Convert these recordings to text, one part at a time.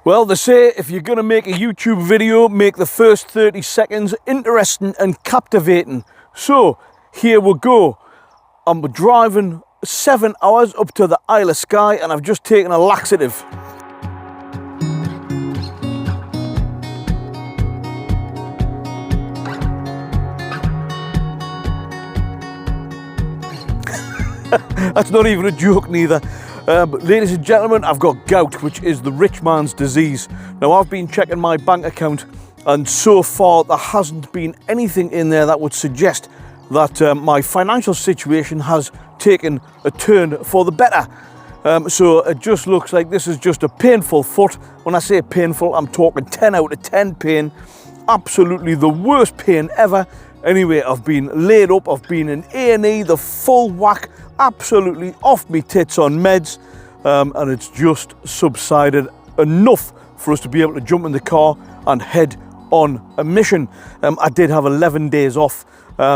Well, they say if you're going to make a YouTube video, make the first 30 seconds interesting and captivating. So, here we go. I'm driving 7 hours up to the Isle of Skye and I've just taken a laxative. That's not even a joke neither. But ladies and gentlemen, I've got gout, which is the rich man's disease. Now, I've been checking my bank account and so far there hasn't been anything in there that would suggest that my financial situation has taken a turn for the better. So it just looks like this is just a painful foot. When I say painful, I'm talking 10 out of 10 pain. Absolutely the worst pain ever. Anyway, I've been laid up, I've been in A&E, the full whack, absolutely off me tits on meds, and it's just subsided enough for us to be able to jump in the car and head on a mission. I did have 11 days off.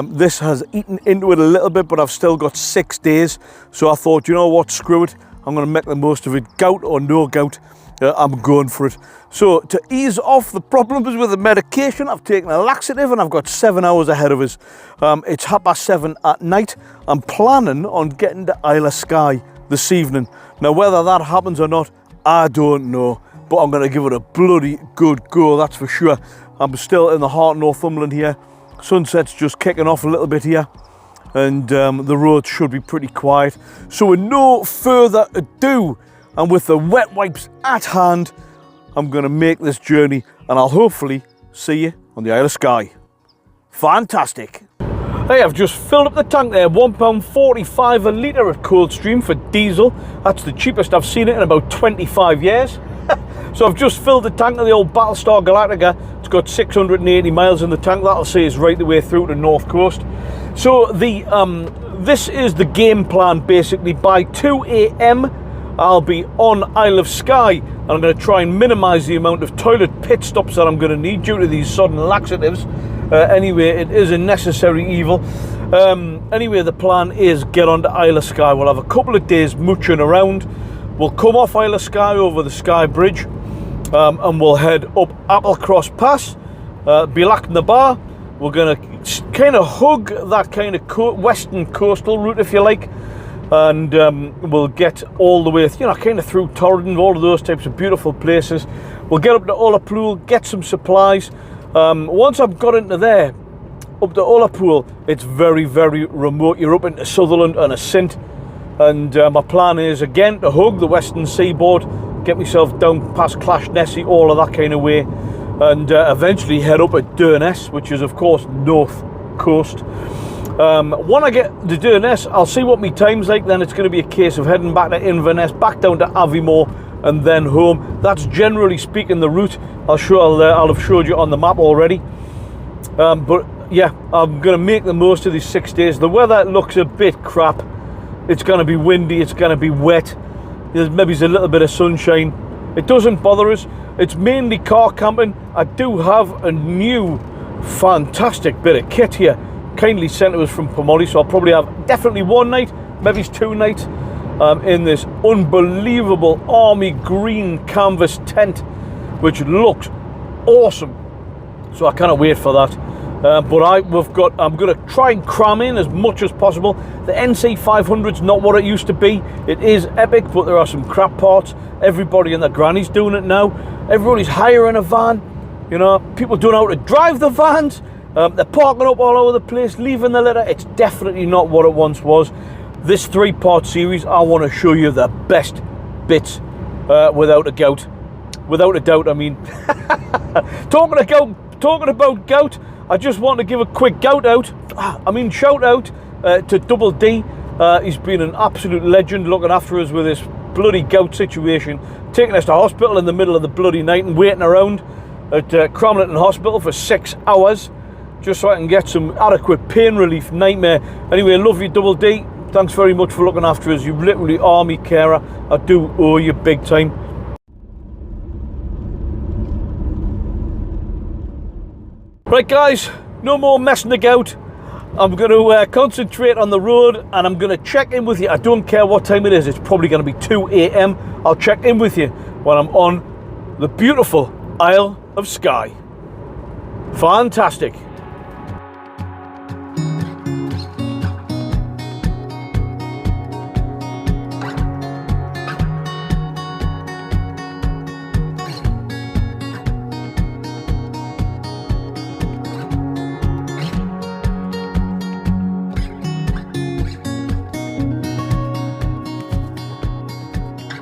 This has eaten into it a little bit, but I've still got 6 days. So I thought, you know what, screw it. I'm going to make the most of it. Gout or no gout, I'm going for it. So to ease off the problems with the medication, I've taken a laxative and I've got 7 hours ahead of us. It's 7:30 at night. I'm planning on getting to Isle of Skye this evening. Now, whether that happens or not, I don't know. But I'm going to give it a bloody good go, that's for sure. I'm still in the heart of Northumberland here. Sunset's just kicking off a little bit here. And the roads should be pretty quiet. So with no further ado, and with the wet wipes at hand, I'm going to make this journey and I'll hopefully see you on the Isle of Skye. Fantastic. Hey, I've just filled up the tank there, £1.45 a litre at Coldstream for diesel. That's the cheapest I've seen it in about 25 years. So I've just filled the tank of the old Battlestar Galactica. It's got 680 miles in the tank. That'll see us right the way through to the North Coast. So this is the game plan basically. By 2 AM I'll be on Isle of Skye. And I'm going to try and minimise the amount of toilet pit stops that I'm going to need due to these sudden laxatives. Anyway, it is a necessary evil. Anyway, the plan is get onto Isle of Skye. We'll have a couple of days mooching around. We'll come off Isle of Skye over the Skye Bridge and we'll head up Applecross Pass, Bilac na Bar. We're going to kind of hug that kind of western coastal route, if you like. And we'll get all the way, you know, kind of through Torridon, all of those types of beautiful places. We'll get up to ALLPOWERS, get some supplies. Once I've got into there, up to ALLPOWERS, it's very, very remote. You're up into Sutherland and Assynt. And my plan is, again, to hug the western seaboard, get myself down past Clashnessy, all of that kind of way. And eventually head up at Durness, which is, of course, North Coast. When I get to Durness, I'll see what my time's like. Then it's going to be a case of heading back to Inverness, back down to Aviemore, and then home. That's generally speaking the route. I'll have showed you on the map already. But yeah, I'm going to make the most of these 6 days. The weather looks a bit crap. It's going to be windy. It's going to be wet. There's maybe a little bit of sunshine. It doesn't bother us. It's mainly car camping. I do have a new fantastic bit of kit here, kindly sent to us from Pomoli, so I'll probably have definitely 1 night, maybe 2 nights in this unbelievable army green canvas tent, which looks awesome. So I cannot wait for that. But I'm going to try and cram in as much as possible. The NC500's not what it used to be. It is epic, but there are some crap parts. Everybody and their granny's doing it now. Everybody's hiring a van. You know, people don't know how to drive the vans. They're parking up all over the place, leaving the litter. It's definitely not what it once was. This 3-part series, I want to show you the best bits without a doubt. Without a doubt, I mean. Talking about gout, I just want to give a quick shout out to Double D. He's been an absolute legend looking after us with this bloody gout situation, taking us to hospital in the middle of the bloody night and waiting around at Cramlington Hospital for 6 hours just so I can get some adequate pain relief. Nightmare. Anyway, love you, Double D. Thanks very much for looking after us. You literally are me carer. I do owe you big time. Right guys, no more messing about. I'm going to concentrate on the road and I'm going to check in with you. I don't care what time it is. It's probably going to be 2 AM. I'll check in with you when I'm on the beautiful Isle of Skye. Fantastic.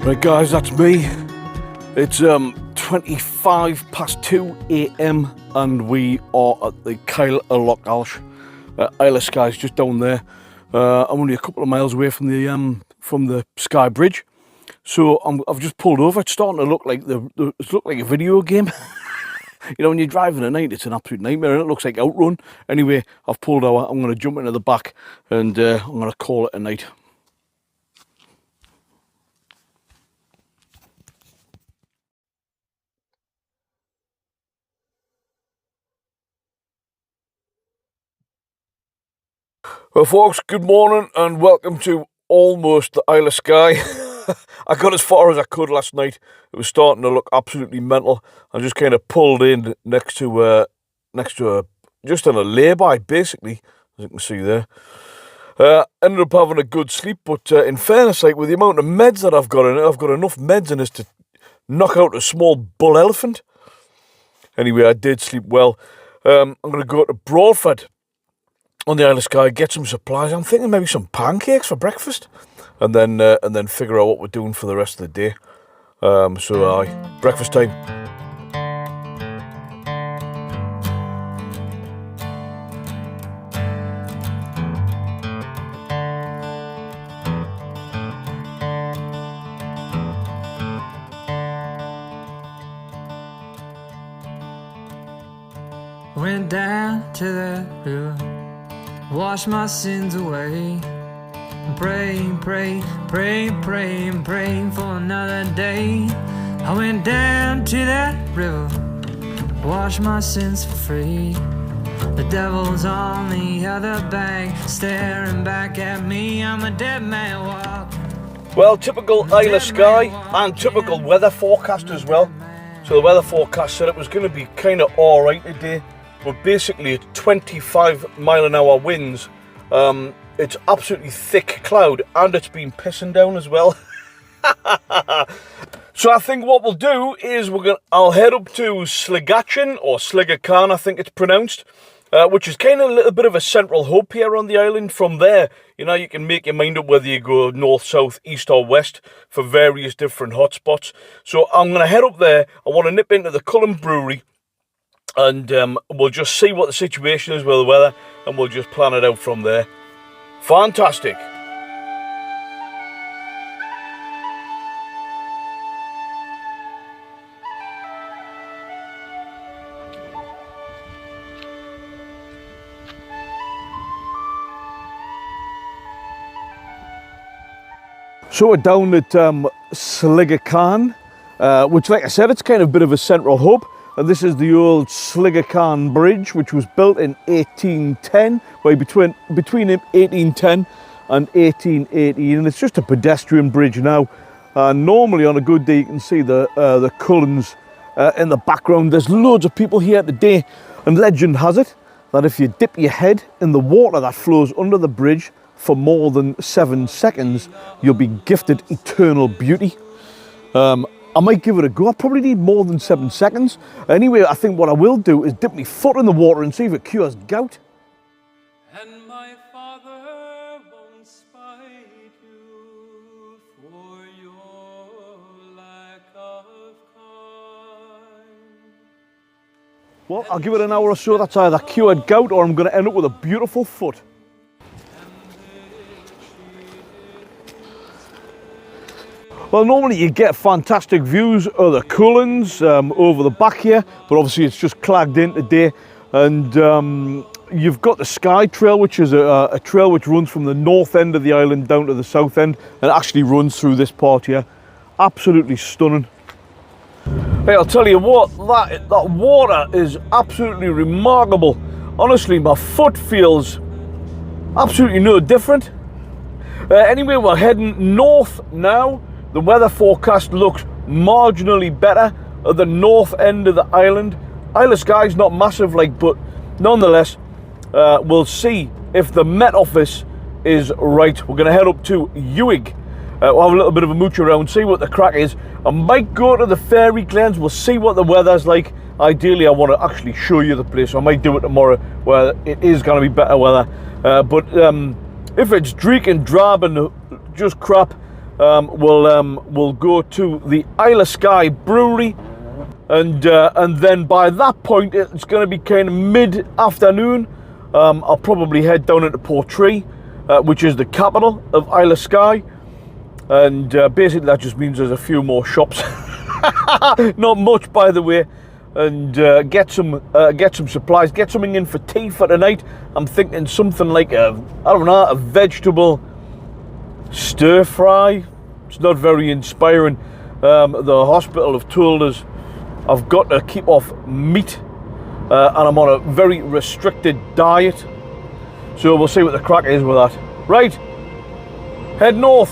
Right guys, that's me. It's 2 a.m. and we are at the Isle of Loch Isle of Skye, just down there. I'm only a couple of miles away from the Skye Bridge, so I've just pulled over. It's starting to look like a video game. You know, when you're driving at night, it's an absolute nightmare, and it looks like Outrun. Anyway, I've pulled over. I'm going to jump into the back, and I'm going to call it a night. Well folks, good morning and welcome to almost the Isle of Skye. I got as far as I could last night. It was starting to look absolutely mental. I just kind of pulled in next to just on a lay-by basically, as you can see there. Ended up having a good sleep, but in fairness, like with the amount of meds that I've got in it, I've got enough meds in this to knock out a small bull elephant. Anyway, I did sleep well. I'm going to go to Broadford on the Isle of Skye, get some supplies. I'm thinking maybe some pancakes for breakfast, and then figure out what we're doing for the rest of the day. Breakfast time. Went down to the river, wash my sins away, praying for another day. I went down to that river, wash my sins for free. The devil's on the other bank, staring back at me. I'm a dead man walking. Well, typical Isle of Skye and typical weather forecast as well. So the weather forecast said it was going to be kind of alright today, but basically it's 25-mile-an-hour winds. It's absolutely thick cloud, and it's been pissing down as well. So I think what we'll do is I'll head up to Sligachan, or Sligacan I think it's pronounced, which is kind of a little bit of a central hub here on the island. From there, you know, you can make your mind up whether you go north, south, east or west for various different hotspots. So I'm going to head up there. I want to nip into the Cullen Brewery, and we'll just see what the situation is with the weather, and we'll just plan it out from there. Fantastic. So we're down at Sligacan, which, like I said, it's kind of a bit of a central hub. And this is the old Sligacan Bridge, which was built in 1810, well, between 1810 and 1818, and it's just a pedestrian bridge now. Normally on a good day you can see the Cullens in the background. There's loads of people here today, and legend has it that if you dip your head in the water that flows under the bridge for more than 7 seconds, you'll be gifted eternal beauty. I might give it a go. I probably need more than 7 seconds. Anyway, I think what I will do is dip my foot in the water and see if it cures gout. And my father won't spite you for your lack of kind. Well, I'll give it an hour or so. That's either cured gout or I'm going to end up with a beautiful foot. Well, normally you get fantastic views of the Cullens over the back here, but obviously it's just clagged in today. And you've got the Skye Trail, which is a trail which runs from the north end of the island down to the south end, and actually runs through this part here. Absolutely stunning. Hey, I'll tell you what, that water is absolutely remarkable. Honestly, my foot feels absolutely no different. Anyway, we're heading north now. The weather forecast looks marginally better. at the north end of the island. Isle of Skye is not massive, like, but nonetheless, we'll see if the Met Office is right. We're going to head up to EPIC. We'll have a little bit of a mooch around, see what the crack is. I might go to the Fairy Glens. We'll see what the weather's like. Ideally, I want to actually show you the place. So I might do it tomorrow where it is going to be better weather. But if it's dreek and drab and just crap, we'll go to the Isle of Skye brewery. And then by that point, it's going to be kind of mid-afternoon. I'll probably head down into Portree, which is the capital of Isle of Skye. And basically that just means there's a few more shops. Not much, by the way. And get some supplies, get something in for tea for tonight. I'm thinking something like I don't know, a vegetable stir fry. It's not very inspiring. The hospital have told us I've got to keep off meat, and I'm on a very restricted diet. So we'll see what the crack is with that. Right, head north.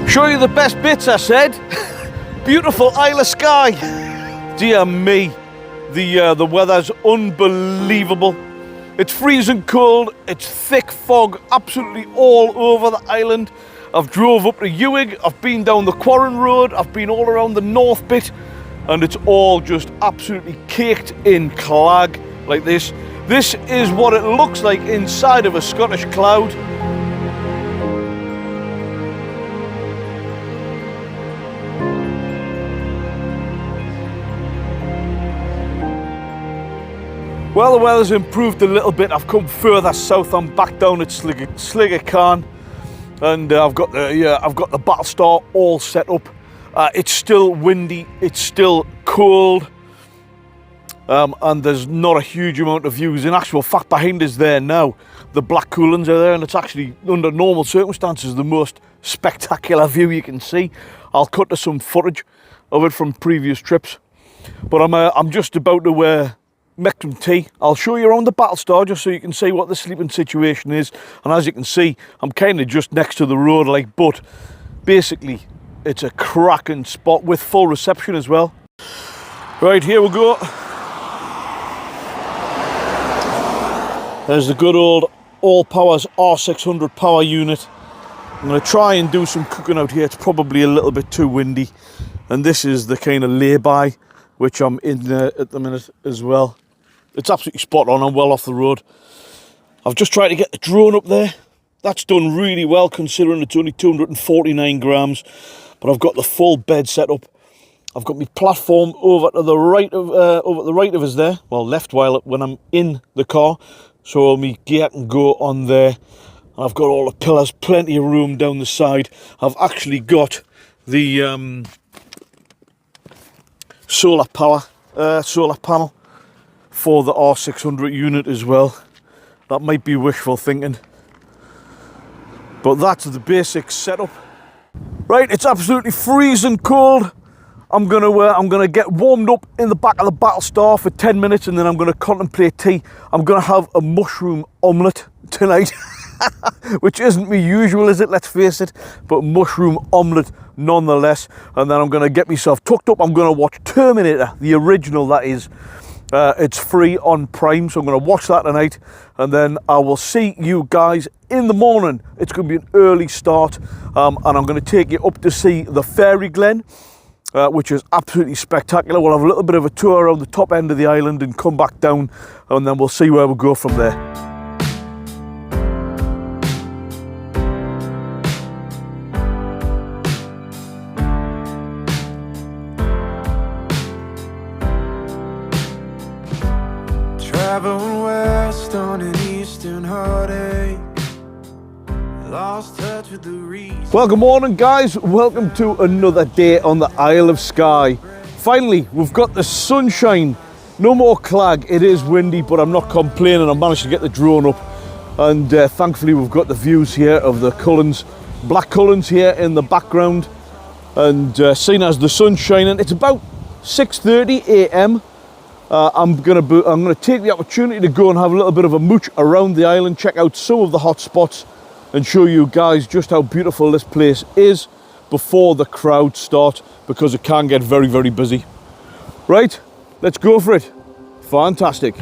Show you the best bits, I said. Beautiful Isle of Skye. Dear me, the weather's unbelievable. It's freezing cold, it's thick fog absolutely all over the island. I've drove up to EPIC, I've been down the Quarren Road, I've been all around the north bit, and it's all just absolutely caked in clag like this. This is what it looks like inside of a Scottish cloud. Well, the weather's improved a little bit. I've come further south. I'm back down at Sligo Carn, and I've got the Battlestar all set up. It's still windy. It's still cold, and there's not a huge amount of views. In actual fact, behind us there now, the Black Coolins are there, and it's actually under normal circumstances the most spectacular view you can see. I'll cut to some footage of it from previous trips, but I'm just about to make some tea. I'll show you around the Battlestar just so you can see what the sleeping situation is. And as you can see, I'm kind of just next to the road, like, but basically it's a cracking spot with full reception as well. Right, here we go. There's the good old ALLPOWERS R600 power unit. I'm going to try and do some cooking out here. It's probably a little bit too windy. And this is the kind of lay-by which I'm in at the minute as well. It's absolutely spot on. I'm well off the road. I've just tried to get the drone up there. That's done really well considering it's only 249 grams. But I've got the full bed set up. I've got my platform over to the right of us there. Well, left when I'm in the car, so my gear can go on there. And I've got all the pillars, plenty of room down the side. I've actually got the solar panel for the R600 unit as well. That might be wishful thinking, but that's the basic setup. Right, it's absolutely freezing cold. I'm gonna get warmed up in the back of the Battlestar for 10 minutes, and then I'm gonna contemplate tea. I'm gonna have a mushroom omelette tonight, which isn't me usual, is it? Let's face it, but mushroom omelette nonetheless. And then I'm gonna get myself tucked up. I'm gonna watch Terminator, the original, that is. It's free on Prime, so I'm going to watch that tonight, and then I will see you guys in the morning. It's going to be an early start, and I'm going to take you up to see the Fairy Glen, which is absolutely spectacular. We'll have a little bit of a tour around the top end of the island and come back down, and then we'll see where we go from there. Traveling west on an eastern heartache, lost touch with the reason. Well, good morning guys, welcome to another day on the Isle of Skye. Finally, we've got the sunshine, no more clag. It is windy, but I'm not complaining. I managed to get the drone up, and thankfully we've got the views here of the Cullens, Black Cullens here in the background. and seeing as the sun's shining, it's about 6:30 a.m. I'm gonna take the opportunity to go and have a little bit of a mooch around the island, check out some of the hot spots, and show you guys just how beautiful this place is before the crowds start, because it can get very, very busy. Right, let's go for it. Fantastic.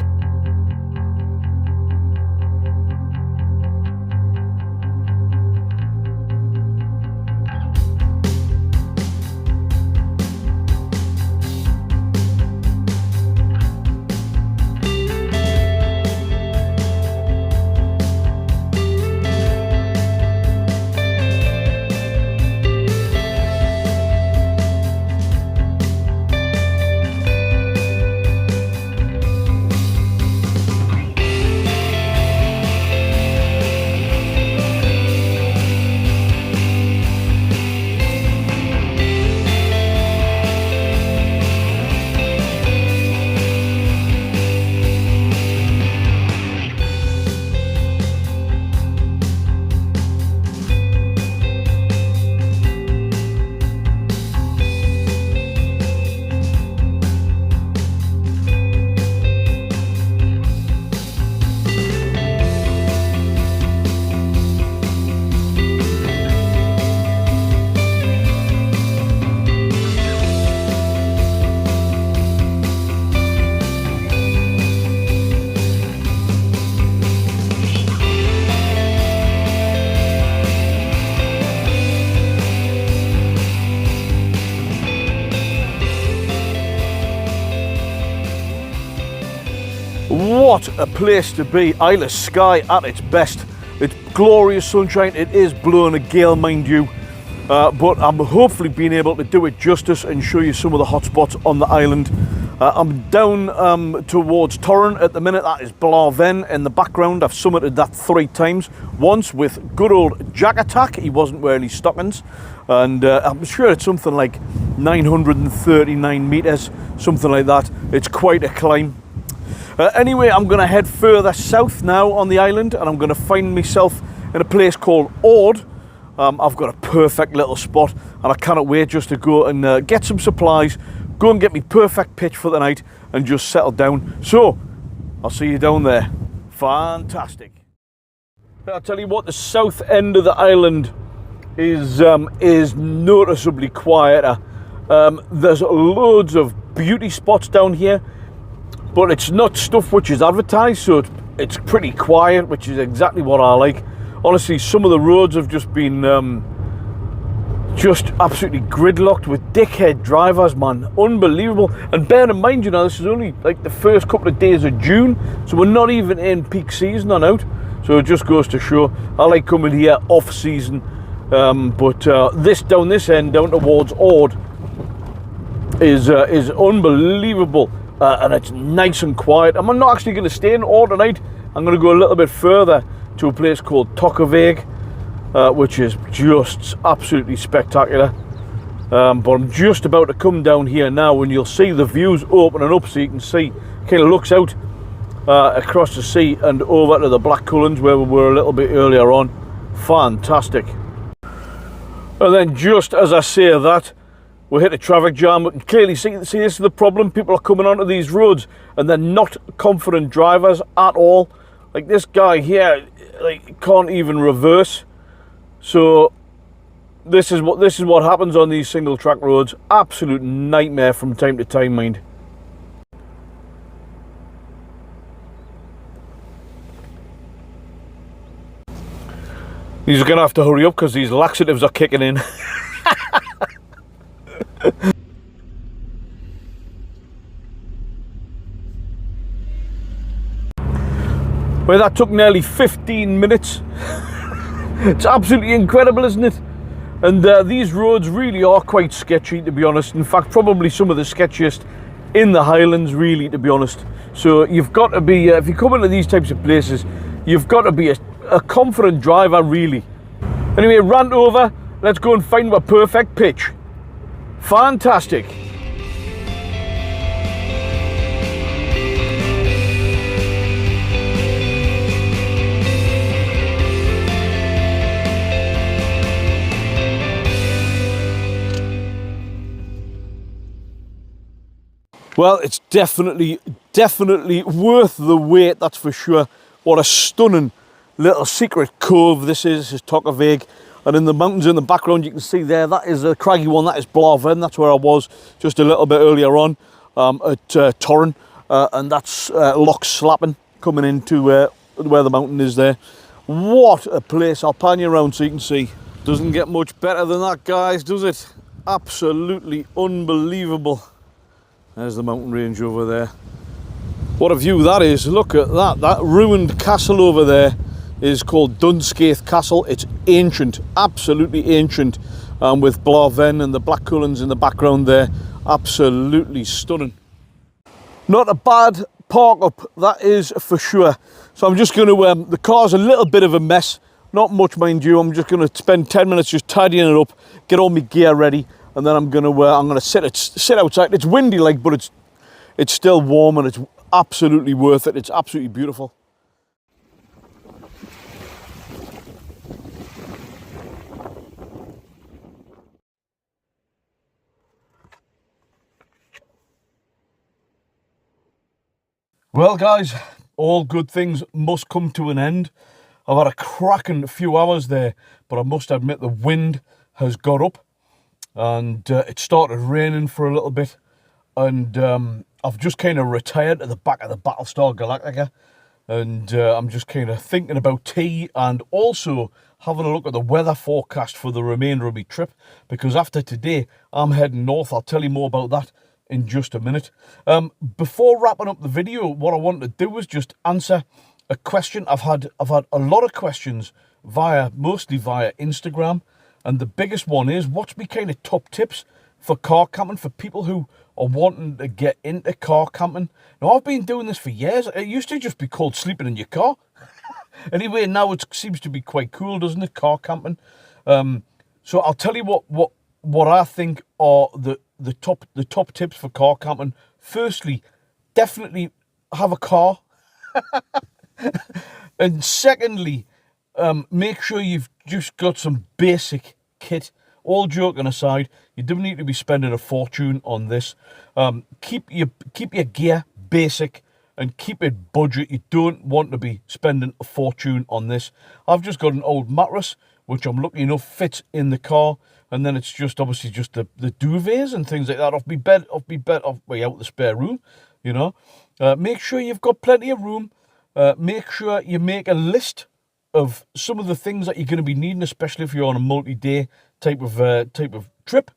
What a place to be. Isle of Skye at its best. It's glorious sunshine. It is blowing a gale, mind you, but I'm hopefully being able to do it justice and show you some of the hot spots on the island. I'm down towards Torrin at the minute. That is Blarven in the background. I've summited that 3 times. Once with good old Jack Attack. He wasn't wearing his stockings, and I'm sure it's something like 939 meters, something like that. It's quite a climb. Anyway, I'm going to head further south now on the island, and I'm going to find myself in a place called Ord. I've got a perfect little spot, and I cannot wait just to go and get some supplies, go and get me perfect pitch for the night, and just settle down. So, I'll see you down there. Fantastic. I'll tell you what, the south end of the island is noticeably quieter. There's loads of beauty spots down here, but it's not stuff which is advertised, so it's pretty quiet, which is exactly what I like. Honestly, some of the roads have just been just absolutely gridlocked with dickhead drivers, man. Unbelievable. And bear in mind, you know, this is only like the first couple of days of June, so we're not even in peak season on out. So it just goes to show, I like coming here off season. But this down this end, down towards Ord, is unbelievable. And it's nice and quiet. I'm not actually going to stay in Ord tonight. I'm going to go a little bit further to a place called Tokkaveg, which is just absolutely spectacular. But I'm just about to come down here now, and you'll see the views opening up, so you can see, kind of looks out across the sea and over to the Black Cullens where we were a little bit earlier on. Fantastic. And then just as I say that, we hit a traffic jam. We can clearly see this is the problem. People are coming onto these roads and they're not confident drivers at all. Like this guy here, like, can't even reverse. So this is what happens on these single track roads. Absolute nightmare from time to time, mind. He's gonna have to hurry up because these laxatives are kicking in. Well, that took nearly 15 minutes. It's absolutely incredible, isn't it? And these roads really are quite sketchy, to be honest. In fact, probably some of the sketchiest in the Highlands, really, to be honest. So you've got to be, if you come into these types of places, you've got to be a confident driver, really. Anyway, rant over. Let's go and find a perfect pitch. Fantastic. Well, it's definitely worth the wait, that's for sure. What a stunning little secret cove this is. This is Tockavig. And in the mountains in the background, you can see there, that is a craggy one, that is Blaven. That's where I was just a little bit earlier on at Torrin. And that's Loch Slapping coming into where the mountain is there. What a place. I'll pan you around so you can see. Doesn't get much better than that, guys, does it? Absolutely unbelievable. There's the mountain range over there. What a view that is. Look at that. That ruined castle over there is called Dunscaith Castle. It's ancient, absolutely ancient, with Blaven and the Black Cullens in the background there. Absolutely stunning. Not a bad park up, that is for sure. So I'm just going to, the car's a little bit of a mess. Not much, mind you. I'm just going to spend 10 minutes just tidying it up, get all my gear ready, and then I'm going to sit outside. It's windy, like, but it's still warm, and it's absolutely worth it. It's absolutely beautiful. Well, guys, all good things must come to an end. I've had a cracking few hours there, but I must admit the wind has got up, and it started raining for a little bit, and I've just kind of retired to the back of the Battlestar Galactica, and I'm just kind of thinking about tea and also having a look at the weather forecast for the remainder of my trip, because after today I'm heading north. I'll tell you more about that in just a minute. Before wrapping up the video, what I wanted to do was just answer a question. I've had a lot of questions mostly via Instagram, and the biggest one is, what's my kind of top tips for car camping for people who are wanting to get into car camping? Now, I've been doing this for years. It used to just be called sleeping in your car. Anyway, now it seems to be quite cool, doesn't it, car camping? So I'll tell you what I think are the top tips for car camping. Firstly, definitely have a car. And secondly, make sure you've just got some basic kit. All joking aside, you don't need to be spending a fortune on this. Keep your gear basic and keep it budget. You don't want to be spending a fortune on this. I've just got an old mattress, which I'm lucky enough fits in the car, and then it's just obviously just the duvets and things like that off my bed, way out the spare room, you know. Make sure you've got plenty of room. Make sure you make a list of some of the things that you're going to be needing, especially if you're on a multi-day type of trip.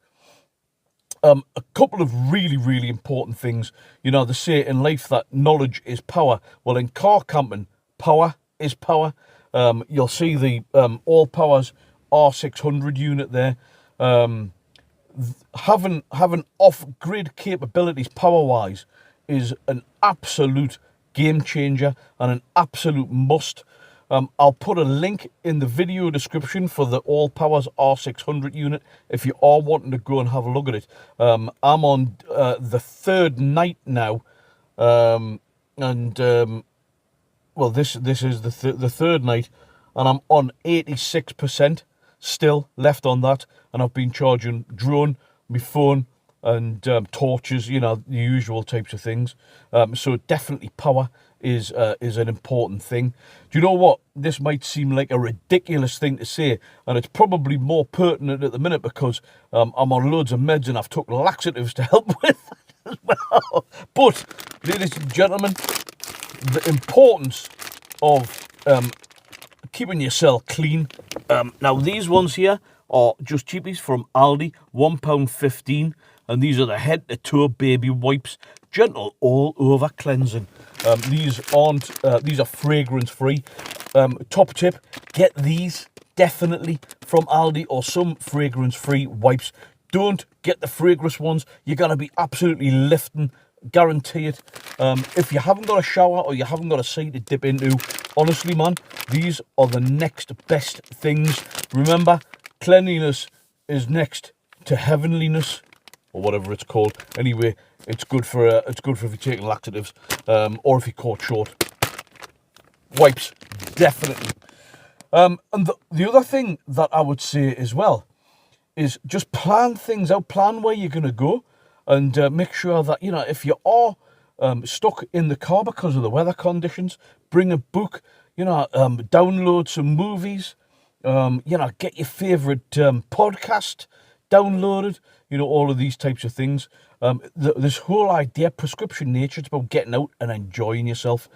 A couple of really important things. You know, they say in life that knowledge is power. Well, in car camping, power is power. You'll see the ALLPOWERS R600 unit there. Having off-grid capabilities power-wise is an absolute game changer and an absolute must. I'll put a link in the video description for the ALLPOWERS R600 unit if you are wanting to go and have a look at it. I'm on the third night now, well, this is the third night, and I'm on 86% still left on that, and I've been charging drone, my phone, and torches, you know, the usual types of things. So definitely power is an important thing. Do you know what? This might seem like a ridiculous thing to say, and it's probably more pertinent at the minute because I'm on loads of meds and I've took laxatives to help with that as well. But, ladies and gentlemen, the importance of keeping yourself clean. Now, these ones here are just cheapies from Aldi, £1.15, and these are the head-to-toe baby wipes, gentle all-over cleansing. These are fragrance-free. Top tip: get these definitely from Aldi or some fragrance-free wipes. Don't get the fragrance ones. You're gonna be absolutely lifting, guarantee it. If you haven't got a shower or you haven't got a sea to dip into, honestly, man, these are the next best things. Remember, cleanliness is next to heavenliness, or whatever it's called. Anyway, it's good for if you're taking laxatives, or if you're caught short. Wipes, definitely. And the other thing that I would say as well is just plan things out. Plan where you're going to go. and make sure that, you know, if you are stuck in the car because of the weather conditions, bring a book, you know, download some movies, you know, get your favourite podcast downloaded, you know, all of these types of things. This whole idea, prescription nature, it's about getting out and enjoying yourself.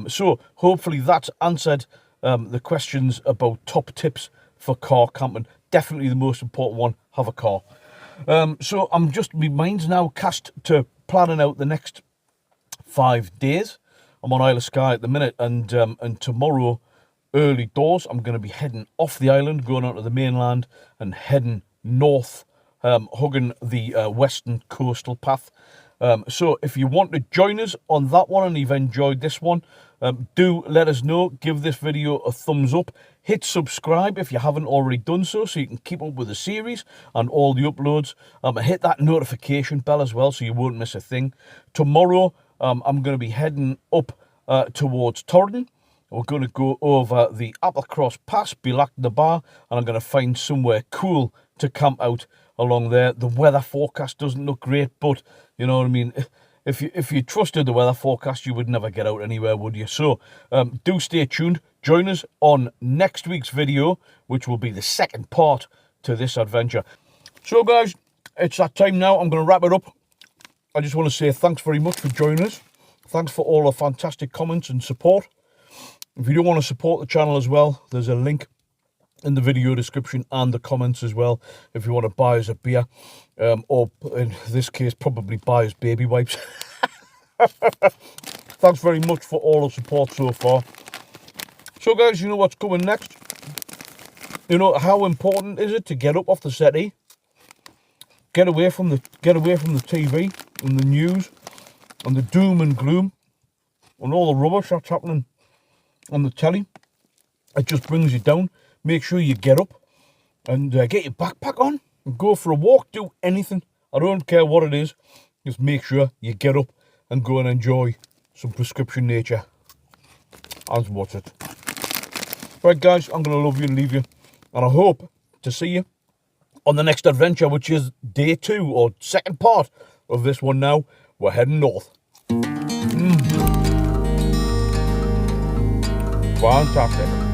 So hopefully that's answered the questions about top tips for car camping. Definitely the most important one, have a car. So my mind's now cast to planning out the next 5 days. I'm on Isle of Skye at the minute, and tomorrow early doors I'm going to be heading off the island, going onto the mainland and heading north, hugging the western coastal path. So if you want to join us on that one and you've enjoyed this one, do let us know. Give this video a thumbs up. Hit subscribe if you haven't already done so you can keep up with the series and all the uploads. Hit that notification bell as well so you won't miss a thing. Tomorrow I'm going to be heading up towards Torridon. We're going to go over the Applecross Pass, Bilac the Bar, and I'm going to find somewhere cool to camp out along there. The weather forecast doesn't look great, but you know what I mean. If you trusted the weather forecast, you would never get out anywhere, would you? So do stay tuned. Join us on next week's video, which will be the second part to this adventure. So guys, it's that time now. I'm going to wrap it up. I just want to say thanks very much for joining us. Thanks for all the fantastic comments and support. If you do want to support the channel as well, there's a link in the video description and the comments as well if you want to buy us a beer, or in this case probably buy us baby wipes. Thanks very much for all the support so far. So guys, you know what's coming next. You know how important is it to get up off the settee, get away from the TV and the news and the doom and gloom and all the rubbish that's happening on the telly. It just brings you down. Make sure you get up and get your backpack on and go for a walk. Do anything. I don't care what it is. Just make sure you get up and go and enjoy some prescription nature. And watch it. Right guys, I'm going to love you and leave you. And I hope to see you on the next adventure, which is day 2 or second part of this one now. We're heading north. Fantastic.